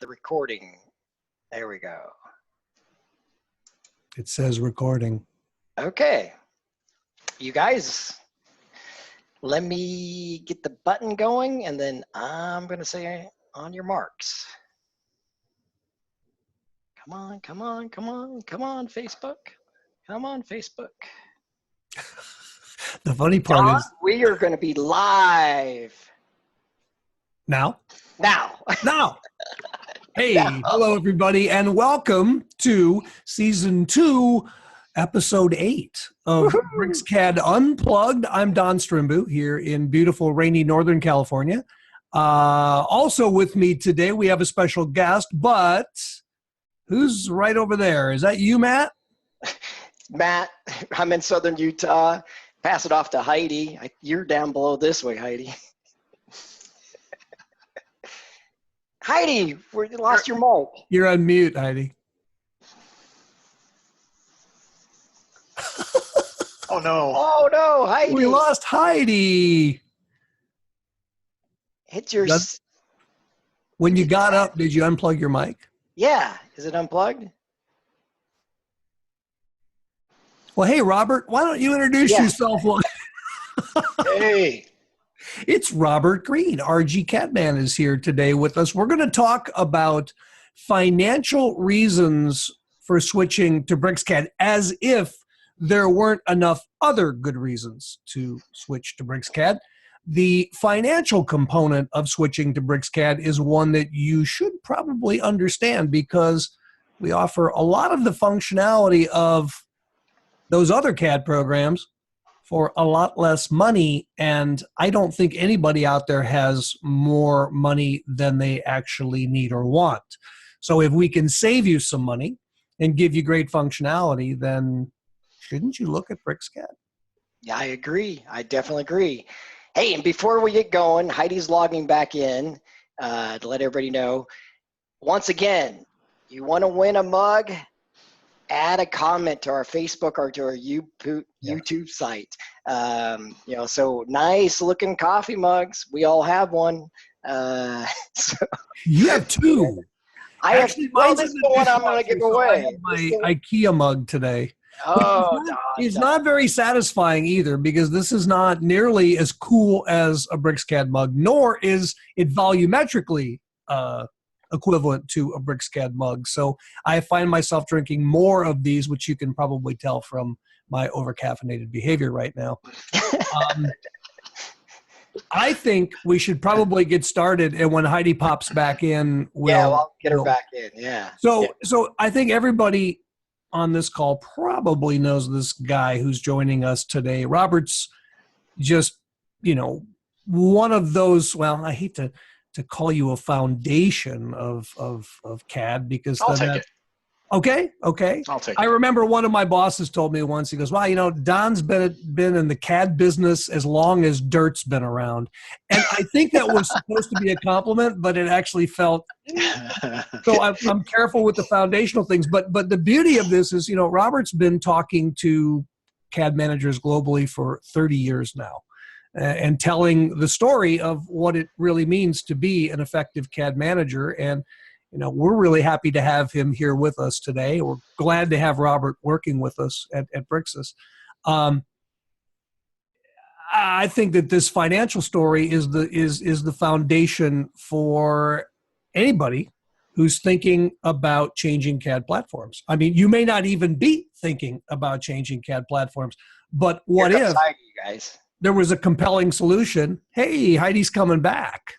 the recording. There we go. It says recording. Okay. You guys, let me get the button going, and then I'm going to say on your marks. Come on, come on, come on, come on, Facebook. Come on, Facebook. The funny part Don, is we are going to be live. now. Now. Hey, hello everybody, and welcome to season 2, episode 8 of BricsCAD Unplugged. I'm Don Strimbu here in beautiful, rainy Northern California. Also with me today, we have a special guest, but who's right over there? Is that you, Matt? Matt, I'm in Southern Utah. Pass it off to Heidi. You're down below this way, Heidi. Heidi, you lost your mic. You're on mute, Heidi. Oh no. Oh no, Heidi. We lost Heidi. Hit your... When you got up, did you unplug your mic? Yeah. Is it unplugged? Well, hey, Robert, why don't you introduce yourself? Hey. It's Robert Green. RG Catman is here today with us. We're going to talk about financial reasons for switching to BricsCAD, as if there weren't enough other good reasons to switch to BricsCAD. The financial component of switching to BricsCAD is one that you should probably understand, because we offer a lot of the functionality of those other CAD programs for a lot less money, and I don't think anybody out there has more money than they actually need or want. So if we can save you some money and give you great functionality, then shouldn't you look at BricsCAD? Yeah, I agree. I definitely agree. Hey, and before we get going, Heidi's logging back in to let everybody know. Once again, you want to win a mug? Add a comment to our Facebook or to our YouTube site. So nice looking coffee mugs. We all have one. You have 2. Actually, this is the one I'm going to give away. I have my IKEA mug today. Oh, it's not very satisfying either, because this is not nearly as cool as a BricsCAD mug, nor is it volumetrically equivalent to a BricsCAD mug. So I find myself drinking more of these, which you can probably tell from my over-caffeinated behavior right now. I think we should probably get started, and when Heidi pops back in, we'll get her back in. Yeah. So I think everybody on this call probably knows this guy who's joining us today. Robert's just, one of those, well, I hate to call you a foundation of CAD, because I'll take it. Okay. I'll take it. I remember one of my bosses told me once, he goes, well, Don's been in the CAD business as long as dirt's been around. And I think that was supposed to be a compliment, but it actually felt, so I'm careful with the foundational things. But the beauty of this is, Robert's been talking to CAD managers globally for 30 years now, and telling the story of what it really means to be an effective CAD manager. And we're really happy to have him here with us today. We're glad to have Robert working with us at Bricsys. I think that this financial story is the foundation for anybody who's thinking about changing CAD platforms. I mean, you may not even be thinking about changing CAD platforms, but what if Heidi, guys. There was a compelling solution? Hey, Heidi's coming back.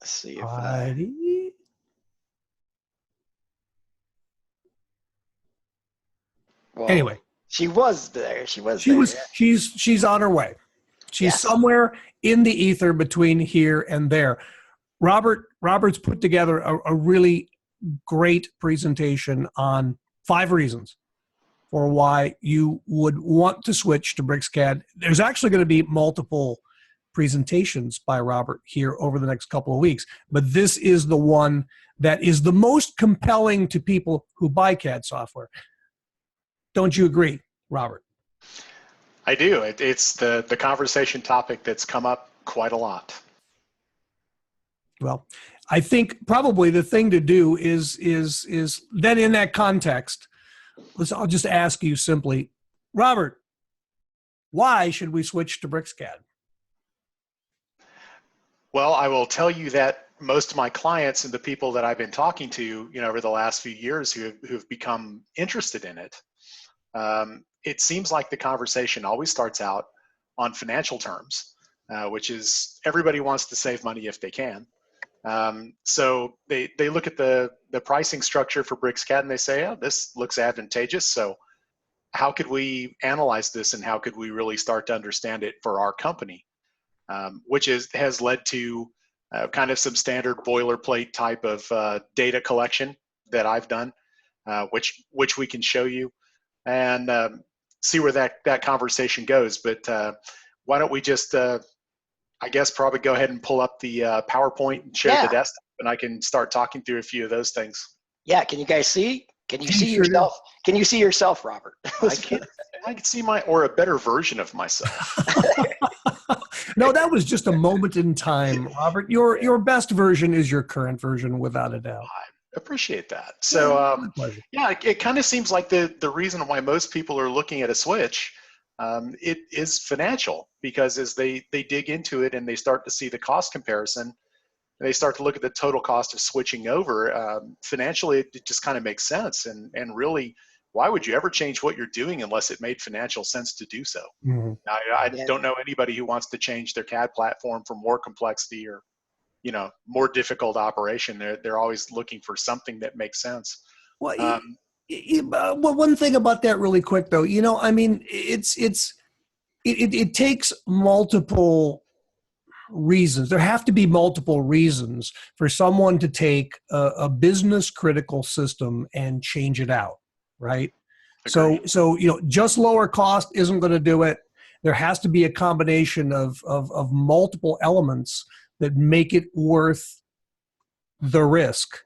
Let's see if Heidi. Anyway, she was there. She's on her way. She's somewhere in the ether between here and there. Robert's put together a really great presentation on 5 reasons for why you would want to switch to BricsCAD. There's actually going to be multiple presentations by Robert here over the next couple of weeks, but this is the one that is the most compelling to people who buy CAD software. Don't you agree, Robert? I do. It's the conversation topic that's come up quite a lot. Well, I think probably the thing to do is then in that context, I'll just ask you simply, Robert, why should we switch to BricsCAD? Well, I will tell you that most of my clients and the people that I've been talking to, over the last few years who've become interested in it, it seems like the conversation always starts out on financial terms, which is everybody wants to save money if they can. So they look at the pricing structure for BricsCAD and they say, oh, this looks advantageous. So how could we analyze this and how could we really start to understand it for our company? Which has led to kind of some standard boilerplate type of data collection that I've done, which we can show you and see where that conversation goes. But why don't we just, I guess, probably go ahead and pull up the PowerPoint and share the desktop, and I can start talking through a few of those things. Yeah, can you guys see? Can you see sure yourself? Can you see yourself, Robert? I can see or a better version of myself. No, that was just a moment in time, Robert. Your best version is your current version, without a doubt. I appreciate that. So, it kind of seems like the reason why most people are looking at a switch, it is financial, because as they dig into it and they start to see the cost comparison, they start to look at the total cost of switching over. Financially, it just kind of makes sense. And really, why would you ever change what you're doing unless it made financial sense to do so? Mm-hmm. I don't know anybody who wants to change their CAD platform for more complexity or, more difficult operation. They're always looking for something that makes sense. Well, well, one thing about that really quick though, I mean, it takes multiple reasons. There have to be multiple reasons for someone to take a business critical system and change it out, right? Agreed. So just lower cost isn't going to do it. There has to be a combination of multiple elements that make it worth the risk.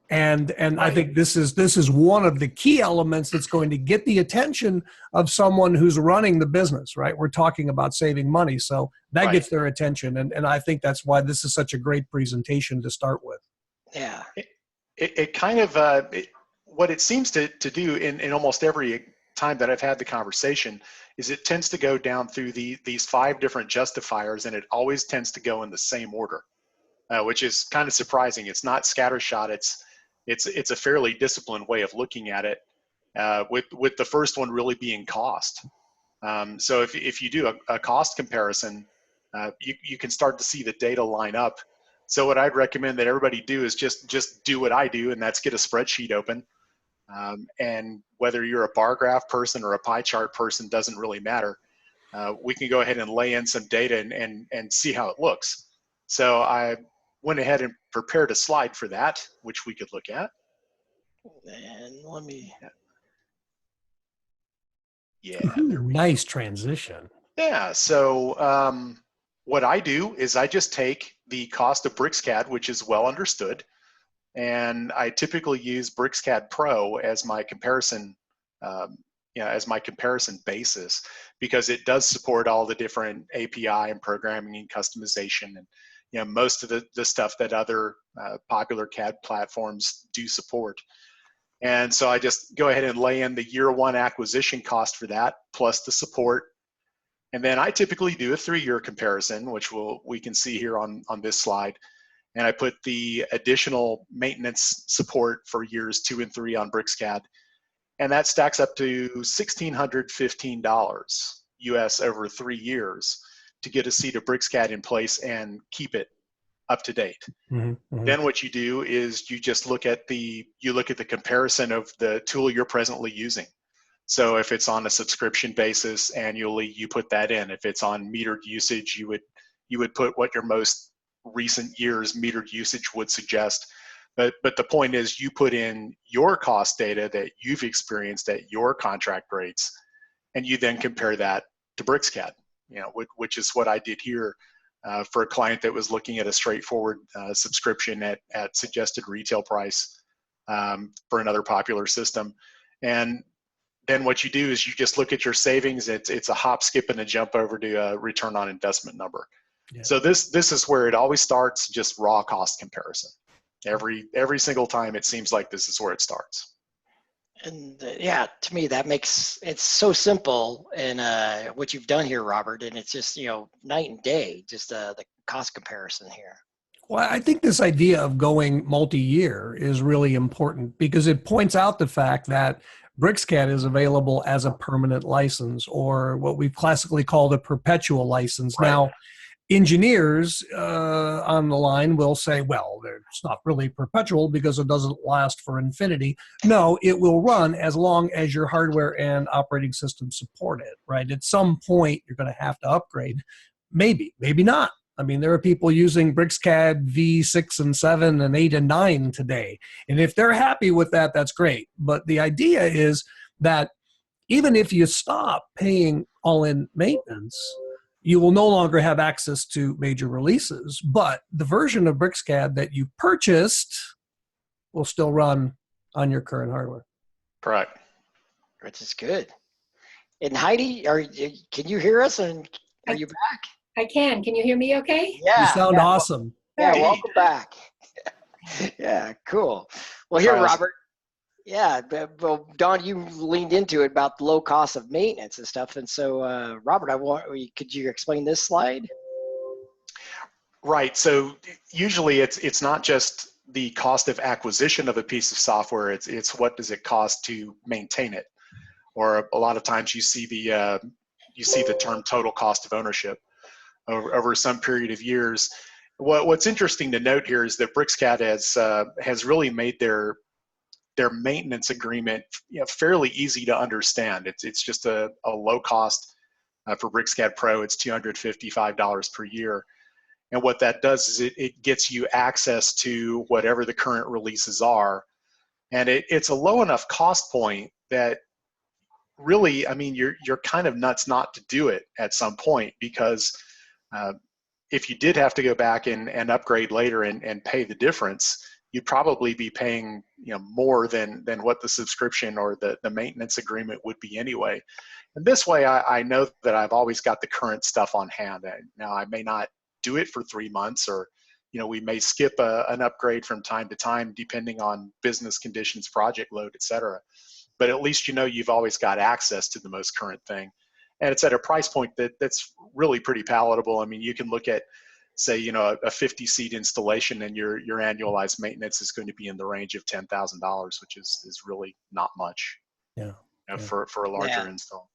And Right. I think this is one of the key elements that's going to get the attention of someone who's running the business, right? We're talking about saving money, so that Right. gets their attention, and I think that's why this is such a great presentation to start with. Yeah. It kind of what it seems to do in almost every time that I've had the conversation is it tends to go down through these 5 different justifiers, and it always tends to go in the same order, which is kind of surprising. It's not scattershot. It's a fairly disciplined way of looking at it, with the first one really being cost. So if you do a cost comparison, you can start to see the data line up. So what I'd recommend that everybody do is just do what I do, and that's get a spreadsheet open. And whether you're a bar graph person or a pie chart person doesn't really matter. We can go ahead and lay in some data and see how it looks. So I went ahead and prepared a slide for that, which we could look at. And let me. Yeah. Nice transition. Yeah. So what I do is I just take the cost of BricsCAD, which is well understood, and I typically use BricsCAD Pro as my comparison, as my comparison basis, because it does support all the different API and programming and customization, and most of the stuff that other popular CAD platforms do support. And so I just go ahead and lay in the year 1 acquisition cost for that, plus the support. And then I typically do a 3-year comparison, which we can see here on this slide. And I put the additional maintenance support for years 2 and 3 on BricsCAD. And that stacks up to $1,615 US over 3 years to get a seat of BricsCAD in place and keep it up to date. Mm-hmm, mm-hmm. Then what you do is you just look at the comparison of the tool you're presently using. So if it's on a subscription basis annually, you put that in. If it's on metered usage, you would put what your most recent year's metered usage would suggest. But the point is, you put in your cost data that you've experienced at your contract rates, and you then compare that to BricsCAD. Which is what I did here for a client that was looking at a straightforward subscription at suggested retail price for another popular system. And then what you do is you just look at your savings. It's a hop, skip, and a jump over to a return on investment number. Yeah. So this is where it always starts, just raw cost comparison. Every single time it seems like this is where it starts. And yeah, to me that makes it's so simple in what you've done here, Robert, and it's just night and day, just the cost comparison here. Well, I think this idea of going multi-year is really important because it points out the fact that BricsCAD is available as a permanent license, or what we've classically called a perpetual license. Right. Now, engineers on the line will say, well, it's not really perpetual because it doesn't last for infinity. No, it will run as long as your hardware and operating system support it, right? At some point, you're going to have to upgrade. Maybe not. I mean, there are people using BricsCAD V6 and 7 and 8 and 9 today. And if they're happy with that, that's great. But the idea is that even if you stop paying all-in maintenance, you will no longer have access to major releases. But the version of BricsCAD that you purchased will still run on your current hardware. Correct. Which is good. And Heidi, can you hear us? And are you back? I can. Can you hear me okay? Yeah. You sound awesome. Yeah, Indeed. welcome back. Yeah, cool. Well, here, Trials. Robert. Yeah, well, Don, you leaned into it about the low cost of maintenance and stuff. And so, Robert, could you explain this slide? Right. So usually it's not just the cost of acquisition of a piece of software. It's what does it cost to maintain it, or a lot of times you see the term total cost of ownership over some period of years. What's interesting to note here is that BricsCAD has really made their maintenance agreement fairly easy to understand. It's just a low cost for BricsCAD Pro. It's $255 per year. And what that does is it gets you access to whatever the current releases are. And it's a low enough cost point that really, I mean, you're kind of nuts not to do it at some point, because if you did have to go back and upgrade later and pay the difference, you'd probably be paying more than what the subscription or the maintenance agreement would be anyway. And this way, I know that I've always got the current stuff on hand. Now, I may not do it for 3 months, or we may skip an upgrade from time to time depending on business conditions, project load, etc. But at least you've always got access to the most current thing, and it's at a price point that's really pretty palatable. I mean, you can look at, say, a 50-seat installation, and your annualized maintenance is going to be in the range of $10,000, which is really not much. Yeah. For a larger install.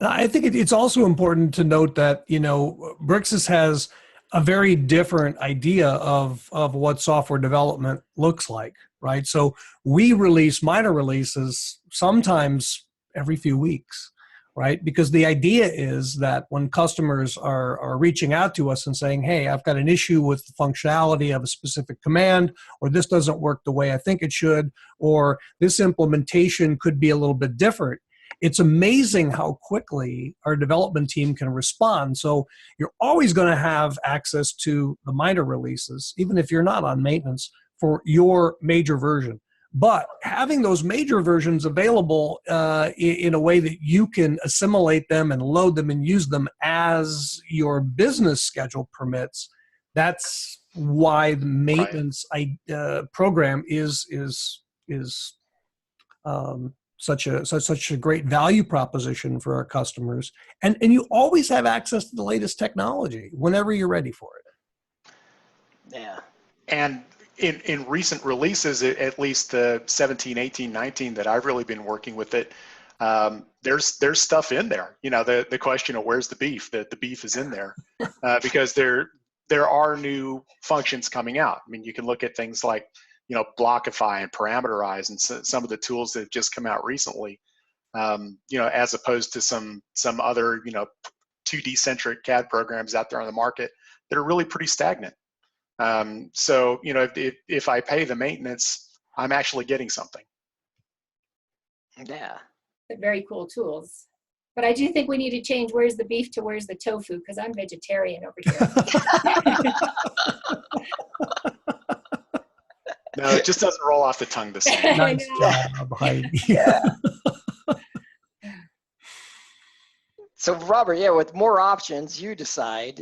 I think it's also important to note that, Brixis has a very different idea of what software development looks like, right? So we release minor releases sometimes every few weeks, right? Because the idea is that when customers are reaching out to us and saying, hey, I've got an issue with the functionality of a specific command, or this doesn't work the way I think it should, or this implementation could be a little bit different, it's amazing how quickly our development team can respond. So you're always going to have access to the minor releases, even if you're not on maintenance, for your major version. But having those major versions available in a way that you can assimilate them and load them and use them as your business schedule permits, that's why the maintenance program is such a great value proposition for our customers. And you always have access to the latest technology whenever you're ready for it. Yeah. And in recent releases, at least the 17, 18, 19 that I've really been working with it, there's stuff in there. The question of where's the beef? The beef is in there because there are new functions coming out. I mean, you can look at things like Blockify and Parameterize and some of the tools that have just come out recently, as opposed to some other 2D centric CAD programs out there on the market that are really pretty stagnant. So if I pay the maintenance, I'm actually getting something. Yeah. Very cool tools. But I do think we need to change where's the beef to where's the tofu, because I'm vegetarian over here. No, it just doesn't roll off the tongue the same. Nice job, Heidi. Yeah. So Robert, yeah, with more options, you decide,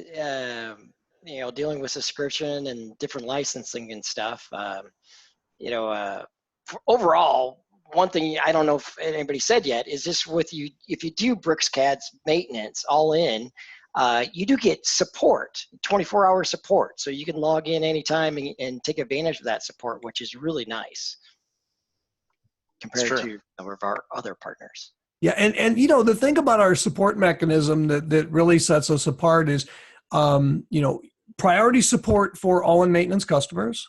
dealing with subscription and different licensing and stuff, overall, one thing I don't know if anybody said yet is just with you, if you do BricsCAD's maintenance all in, you do get support, 24-hour support. So you can log in anytime and take advantage of that support, which is really nice compared to some of our other partners. Yeah, and the thing about our support mechanism that really sets us apart is, priority support for all-in maintenance customers.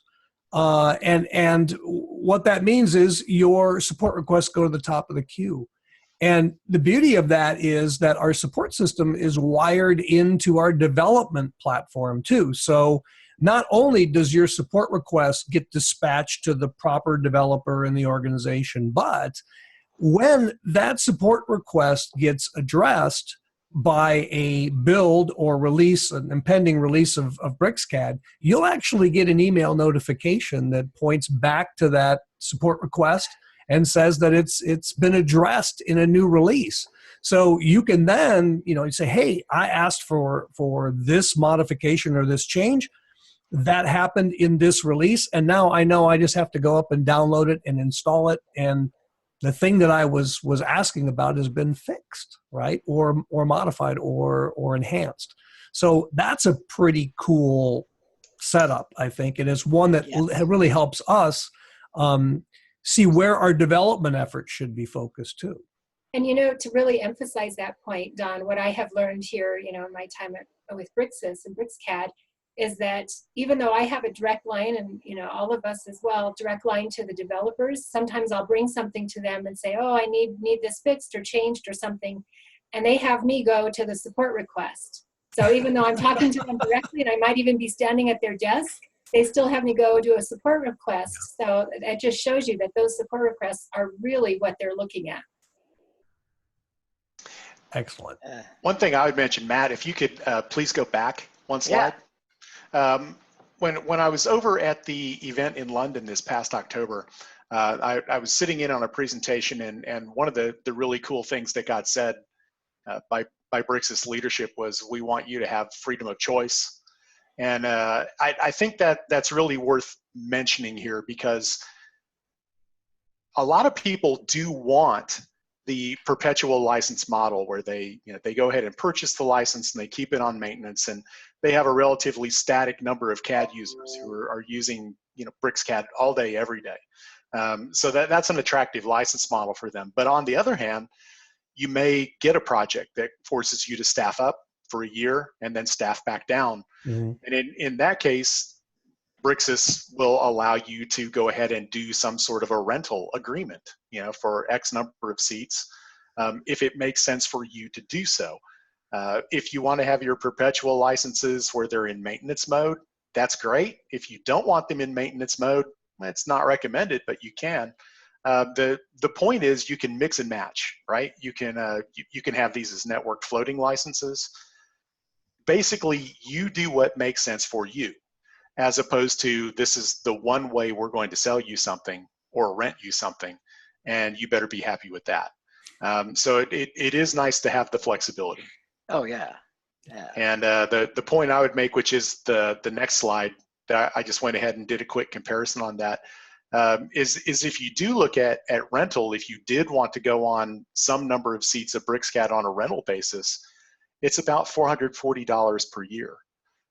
And what that means is your support requests go to the top of the queue. And the beauty of that is that our support system is wired into our development platform too. So not only does your support request get dispatched to the proper developer in the organization, but when that support request gets addressed by a build or release, an impending release of BricsCAD, you'll actually get an email notification that points back to that support request and says that it's been addressed in a new release. So you can then, say, hey, I asked for this modification or this change. That happened in this release, and now I know I just have to go up and download it and install it, and the thing that I was asking about has been fixed, right? Or modified or enhanced. So that's a pretty cool setup, I think. And it's one that really helps us see where our development efforts should be focused too. And, to really emphasize that point, Don, what I have learned here, in my time with Brixis and BricsCAD, is that even though I have a direct line, and all of us as well, direct line to the developers, sometimes I'll bring something to them and say, oh, I need this fixed or changed or something, and they have me go to the support request. So even though I'm talking to them directly, and I might even be standing at their desk, they still have me go do a support request. So that just shows you that those support requests are really what they're looking at. Excellent. One thing I would mention, Matt, if you could please go back one slide. When I was over at the event in London this past October, I was sitting in on a presentation, and one of the really cool things that got said by Brixis leadership was, we want you to have freedom of choice. And I think that's really worth mentioning here, because a lot of people do want the perpetual license model, where they go ahead and purchase the license and they keep it on maintenance, and they have a relatively static number of CAD users who are using BricsCAD all day, every day. So that's an attractive license model for them. But on the other hand, you may get a project that forces you to staff up for a year and then staff back down. Mm-hmm. And in that case, Brixis will allow you to go ahead and do some sort of a rental agreement, for X number of seats, if it makes sense for you to do so. If you want to have your perpetual licenses where they're in maintenance mode, that's great. If you don't want them in maintenance mode, it's not recommended, but you can. The point is, you can mix and match, right? You can have these as network floating licenses. Basically, you do what makes sense for you, as opposed to, this is the one way we're going to sell you something or rent you something, and you better be happy with that. So it is nice to have the flexibility. Oh yeah. And the point I would make, which is the next slide, that I just went ahead and did a quick comparison on that, is if you do look at rental, if you did want to go on some number of seats of BricsCAD on a rental basis, it's about $440 per year.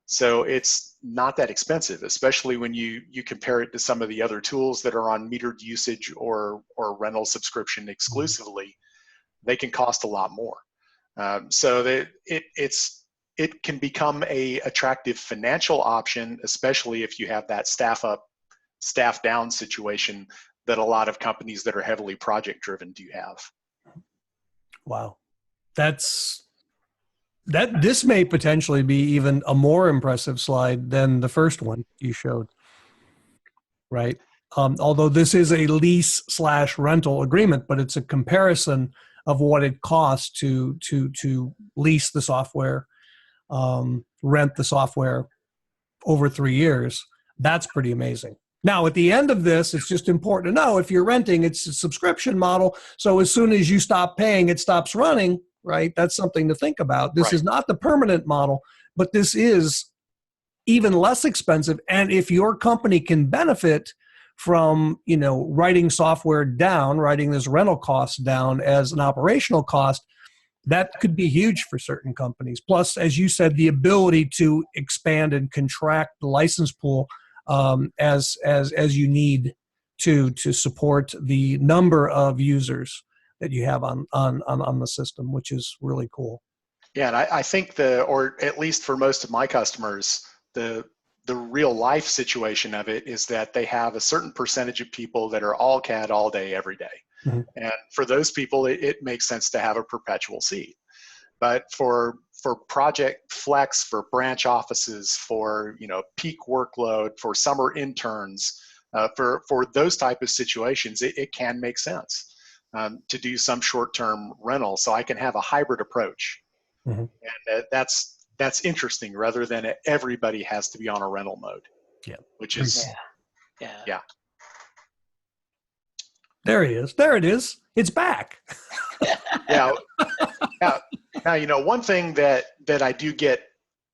So it's not that expensive, especially when you compare it to some of the other tools that are on metered usage or rental subscription exclusively. They can cost a lot more. So that it can become a attractive financial option, especially if you have that staff up, staff down situation that a lot of companies that are heavily project driven do have. Wow. This may potentially be even a more impressive slide than the first one you showed, right? Although this is a lease/rental agreement, but it's a comparison of what it costs to lease the software, rent the software over 3 years. That's pretty amazing. Now, at the end of this, it's just important to know, if you're renting, it's a subscription model. So as soon as you stop paying, it stops running, right? That's something to think about. This Right. is not the permanent model, but this is even less expensive. And if your company can benefit from, writing software down, writing this rental cost down as an operational cost, that could be huge for certain companies. Plus, as you said, the ability to expand and contract the license pool as you need to support the number of users that you have on the system, which is really cool. Yeah, and I think or at least for most of my customers, the real life situation of it is that they have a certain percentage of people that are all CAD all day, every day. Mm-hmm. And for those people, it makes sense to have a perpetual seat. But for project flex, for branch offices, for peak workload, for summer interns, for those type of situations, it can make sense to do some short-term rental. So I can have a hybrid approach, mm-hmm. and that's interesting, rather than everybody has to be on a rental mode. Yeah, which is yeah. There he is. There it is. It's back. Yeah. Now, one thing that I do get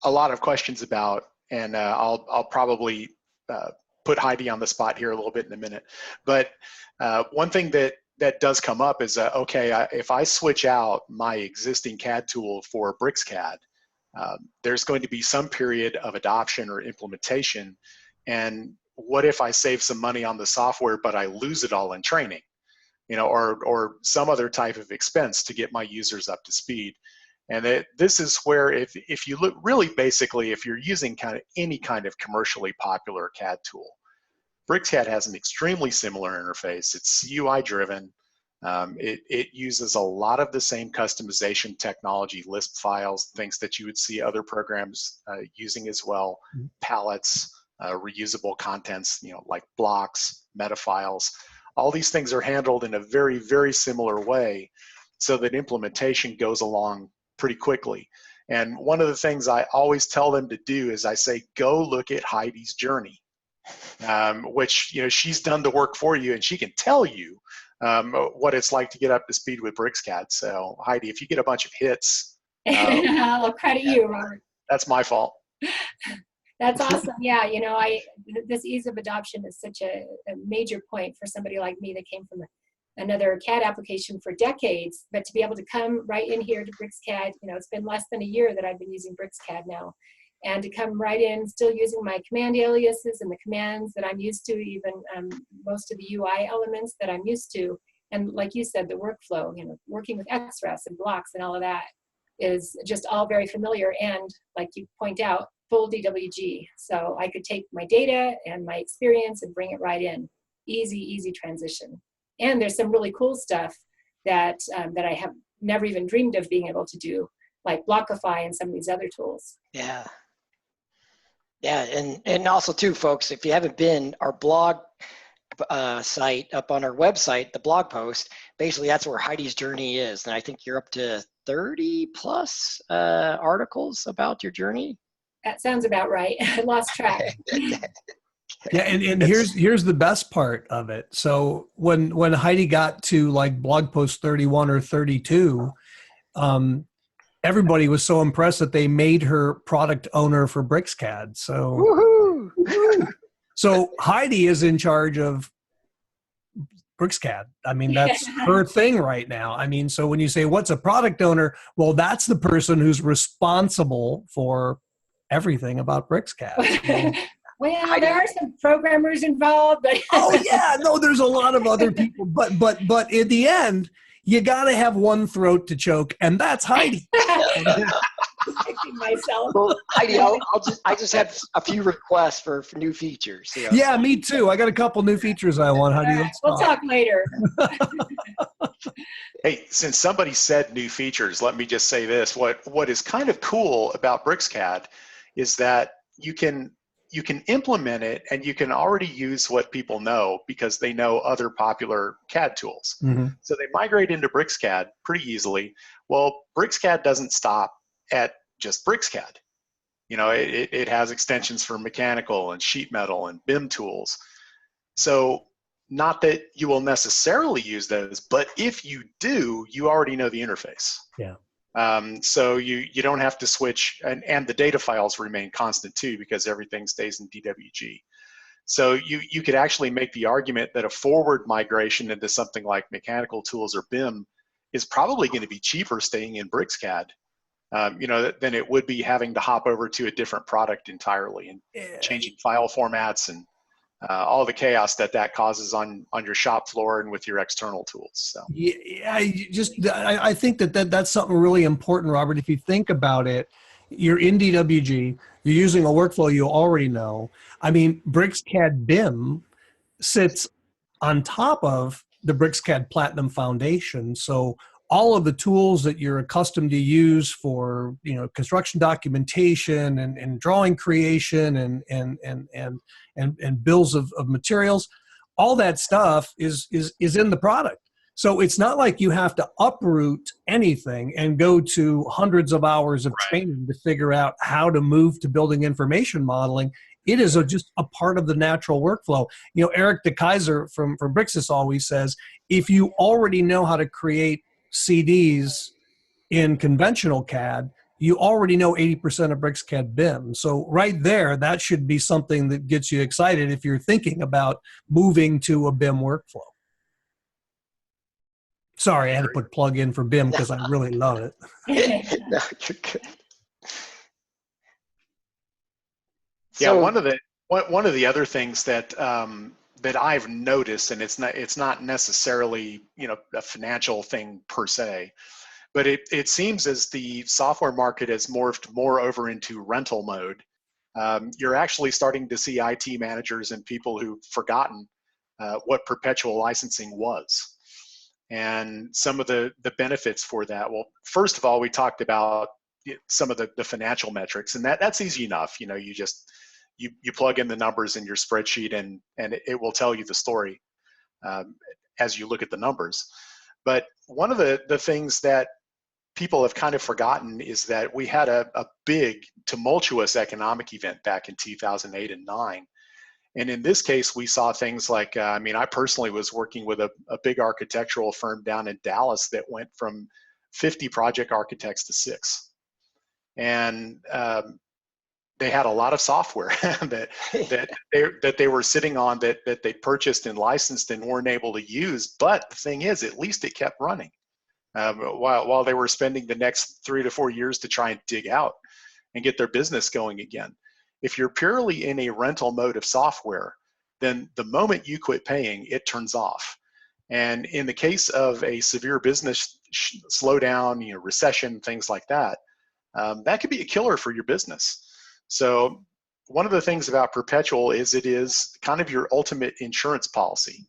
a lot of questions about, and I'll probably put Heidi on the spot here a little bit in a minute, but one thing that does come up is, if I switch out my existing CAD tool for BricsCAD, there's going to be some period of adoption or implementation, and what if I save some money on the software, but I lose it all in training? Or some other type of expense to get my users up to speed. And this is where, if you look really basically, if you're using any kind of commercially popular CAD tool, BricsCAD has an extremely similar interface. It's UI driven. It uses a lot of the same customization technology, Lisp files, things that you would see other programs using as well, palettes, reusable contents, like blocks, meta files. All these things are handled in a very, very similar way, so that implementation goes along pretty quickly. And one of the things I always tell them to do is I say, go look at Heidi's journey, which she's done the work for you, and she can tell you what it's like to get up to speed with BricsCAD. So Heidi, if you get a bunch of hits, I'll credit you, Robert. That's my fault. That's awesome. Yeah, this ease of adoption is such a major point for somebody like me that came from another CAD application for decades, but to be able to come right in here to BricsCAD, it's been less than a year that I've been using BricsCAD now, and to come right in, still using my command aliases and the commands that I'm used to, even most of the UI elements that I'm used to, and like you said, the workflow, working with XRES and blocks and all of that is just all very familiar, and like you point out, full DWG. So I could take my data and my experience and bring it right in. Easy transition. And there's some really cool stuff that I have never even dreamed of being able to do, like Blockify and some of these other tools. Yeah, and also too, folks, if you haven't been, our blog site up on our website, the blog post, basically that's where Heidi's journey is. And I think you're up to 30 plus articles about your journey. That sounds about right. I lost track. Yeah, and here's the best part of it. So when Heidi got to like blog post 31 or 32, everybody was so impressed that they made her product owner for BricsCAD. So, so Heidi is in charge of BricsCAD. I mean, that's her thing right now. I mean, so when you say what's a product owner, well, that's the person who's responsible for everything about BricsCAD. Well, there are some programmers involved, but oh yeah, no, there's a lot of other people, but in the end, you got to have one throat to choke, and that's Heidi. Myself. Well, Heidi, I just had a few requests for new features. Yeah, me too. I got a couple new features I want. Heidi, right, we'll talk later. Hey, since somebody said new features, let me just say this. What is kind of cool about BricsCAD is that you can implement it, and you can already use what people know because they know other popular CAD tools. Mm-hmm. So they migrate into BricsCAD pretty easily. Well, BricsCAD doesn't stop at just BricsCAD. It has extensions for mechanical and sheet metal and BIM tools. So not that you will necessarily use those, but if you do, you already know the interface. Yeah. So you don't have to switch, and the data files remain constant too because everything stays in DWG. So you could actually make the argument that a forward migration into something like Mechanical Tools or BIM is probably going to be cheaper staying in BricsCAD, than it would be having to hop over to a different product entirely and changing file formats and all the chaos that causes on your shop floor and with your external tools. So yeah, I think that's something really important, Robert. If you think about it, you're in DWG, you're using a workflow you already know. I mean, BricsCAD BIM sits on top of the BricsCAD Platinum Foundation. So all of the tools that you're accustomed to use for, construction documentation and drawing creation and bills of materials, all that stuff is in the product. So it's not like you have to uproot anything and go to hundreds of hours of training to figure out how to move to building information modeling. It is just a part of the natural workflow. Eric DeKaiser from Brixis always says, if you already know how to create CDs in conventional CAD, you already know 80% of BricsCAD BIM. So right there, that should be something that gets you excited if you're thinking about moving to a BIM workflow. Sorry, I had to put plug in for BIM because I really love it. No, you're good. Yeah, So, one of the other things that that I've noticed, and it's not necessarily a financial thing per se, but it seems as the software market has morphed more over into rental mode, you're actually starting to see IT managers and people who've forgotten what perpetual licensing was. And some of the benefits for that. Well, first of all, we talked about some of the financial metrics, and that's easy enough. You plug in the numbers in your spreadsheet and it will tell you the story as you look at the numbers. But one of the things that people have kind of forgotten is that we had a big tumultuous economic event back in 2008 and 9. And in this case, we saw things like, I personally was working with a big architectural firm down in Dallas that went from 50 project architects to 6. And they had a lot of software that they were sitting on that they purchased and licensed and weren't able to use. But the thing is, at least it kept running while they were spending the next 3 to 4 years to try and dig out and get their business going again. If you're purely in a rental mode of software, then the moment you quit paying, it turns off. And in the case of a severe business slowdown, recession, things like that, that could be a killer for your business. So one of the things about Perpetual is it is kind of your ultimate insurance policy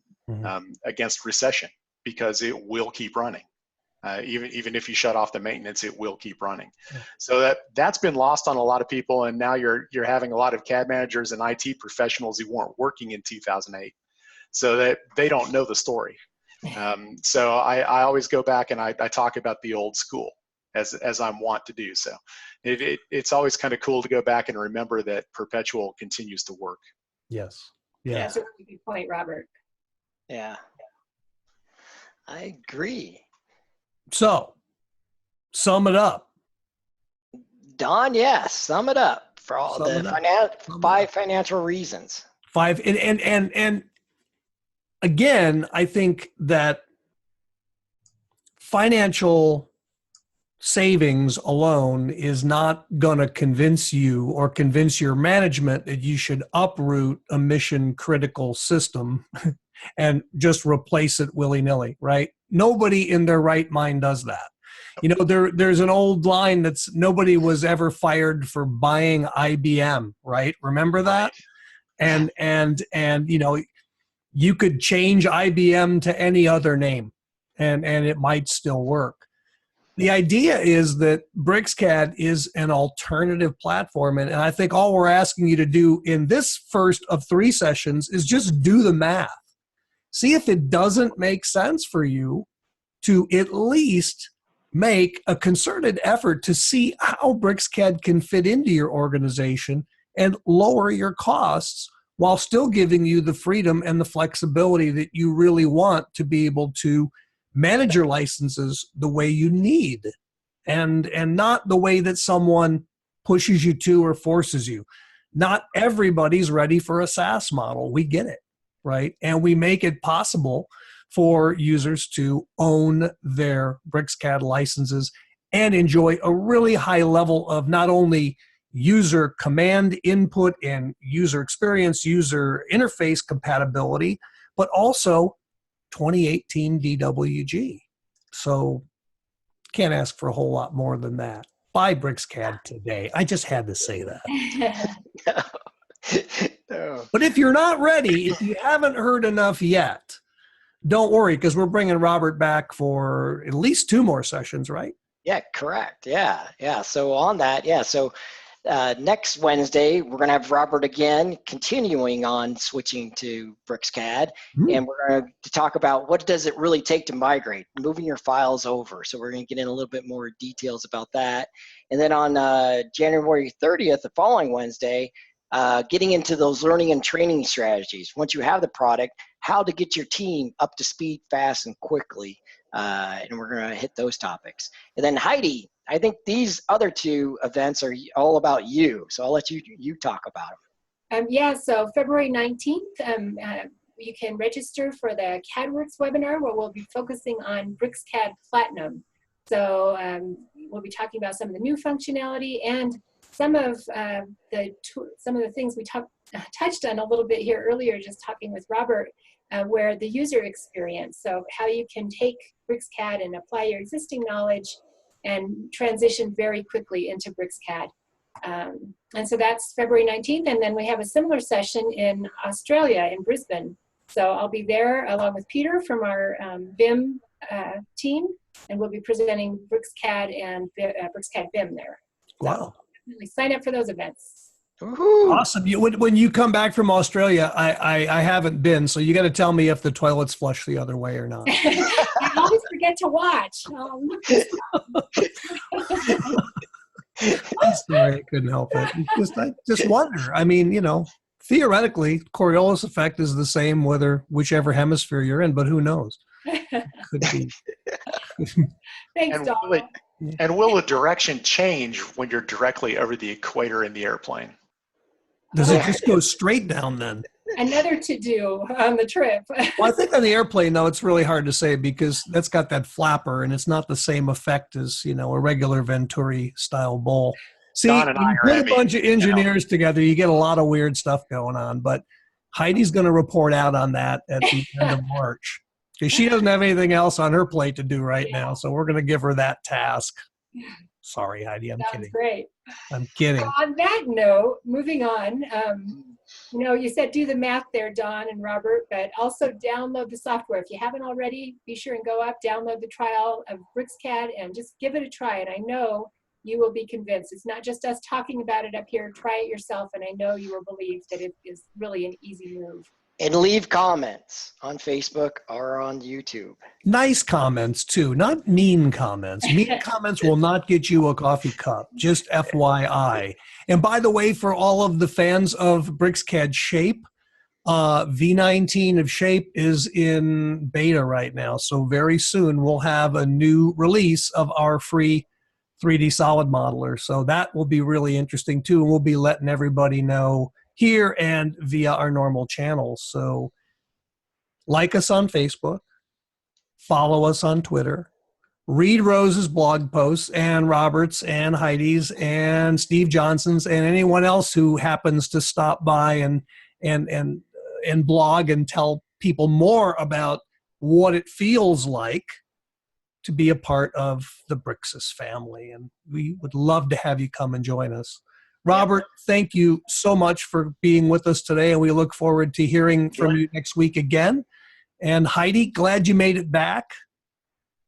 against recession, because it will keep running. Even if you shut off the maintenance, it will keep running. So that's been lost on a lot of people, and now you're having a lot of CAD managers and IT professionals who weren't working in 2008, so that they don't know the story. So I always go back and I talk about the old school as I'm wont to do. So it's always kind of cool to go back and remember that Perpetual continues to work. Yes. Yeah. That's a really good point, Robert. yeah, I agree. So, sum it up. Don, yes, sum it up for all Sum the it up. 5 financial reasons. 5, and again, I think that financial savings alone is not going to convince you or convince your management that you should uproot a mission critical system and just replace it willy-nilly, right? Nobody in their right mind does that. There's an old line that's nobody was ever fired for buying IBM, right? Remember that? Right. And you could change IBM to any other name and it might still work. The idea is that BricsCAD is an alternative platform, and I think all we're asking you to do in this first of 3 sessions is just do the math. See if it doesn't make sense for you to at least make a concerted effort to see how BricsCAD can fit into your organization and lower your costs while still giving you the freedom and the flexibility that you really want to be able to manage your licenses the way you need. and not the way that someone pushes you to or forces you. Not everybody's ready for a SaaS model. We get it, right? And we make it possible for users to own their BricsCAD licenses and enjoy a really high level of not only user command input and user experience, user interface compatibility, but also 2018 DWG. So can't ask for a whole lot more than that. Buy BricsCAD today. I just had to say that. No. But if you're not ready, if you haven't heard enough yet, don't worry, because we're bringing Robert back for at least 2 more sessions, right? Yeah, correct. Yeah. So on that, so next Wednesday, we're going to have Robert again, continuing on switching to BricsCAD. And we're going to talk about what does it really take to migrate, moving your files over. So we're going to get in a little bit more details about that. And then on January 30th, the following Wednesday, getting into those learning and training strategies. Once you have the product, how to get your team up to speed fast and quickly. And we're going to hit those topics. And then Heidi, I think these other 2 events are all about you. So I'll let you talk about them. So February 19th, you can register for the CADWorks webinar where we'll be focusing on BricsCAD Platinum. So we'll be talking about some of the new functionality and some of the things we touched on a little bit here earlier, just talking with Robert, where the user experience. So how you can take BricsCAD and apply your existing knowledge and transition very quickly into BricsCAD. And so that's February 19th. And then we have a similar session in Australia, in Brisbane. So I'll be there along with Peter from our BIM team, and we'll be presenting BricsCAD and BricsCAD BIM there. Wow. So definitely sign up for those events. Woo-hoo. Awesome. When you come back from Australia, I haven't been, so you got to tell me if the toilets flush the other way or not. I always forget to watch. I'm sorry, I couldn't help it. I just wonder. I mean, theoretically, Coriolis effect is the same whichever hemisphere you're in, but who knows? Could be. Thanks, Don. And will the direction change when you're directly over the equator in the airplane? Does it just go straight down then? Another to-do on the trip. Well, I think on the airplane, though, it's really hard to say because that's got that flapper, and it's not the same effect as, a regular Venturi-style bowl. See, Don and when I you are put a bunch of engineers together, you get a lot of weird stuff going on. But Heidi's going to report out on that at the end of March. Because she doesn't have anything else on her plate to do right now, so we're going to give her that task. Sorry, Heidi, I'm kidding. Great. I'm kidding. So on that note, moving on, you said do the math there, Don and Robert, but also download the software. If you haven't already, be sure and go up, download the trial of BricsCAD, and just give it a try. And I know you will be convinced. It's not just us talking about it up here. Try it yourself, and I know you will believe that it is really an easy move. And leave comments on Facebook or on YouTube. Nice comments, too, not mean comments. Mean comments will not get you a coffee cup, just FYI. And by the way, for all of the fans of BricsCAD Shape, V19 of Shape is in beta right now. So very soon we'll have a new release of our free 3D solid modeler. So that will be really interesting, too. And we'll be letting everybody know here and via our normal channels. So like us on Facebook, follow us on Twitter, read Rose's blog posts and Robert's and Heidi's and Steve Johnson's and anyone else who happens to stop by and blog and tell people more about what it feels like to be a part of the Bricsys family. And we would love to have you come and join us. Robert, thank you so much for being with us today, and we look forward to hearing from you next week again. And Heidi, glad you made it back.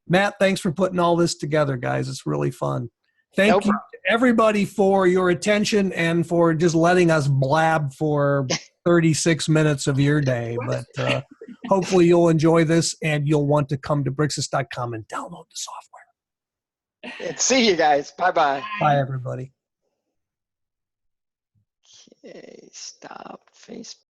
Matt, thanks for putting all this together, guys. It's really fun. Thank you to everybody for your attention and for just letting us blab for 36 minutes of your day. But hopefully you'll enjoy this and you'll want to come to Bricsys.com and download the software. See you guys. Bye-bye. Bye, everybody. Okay, stop Facebook.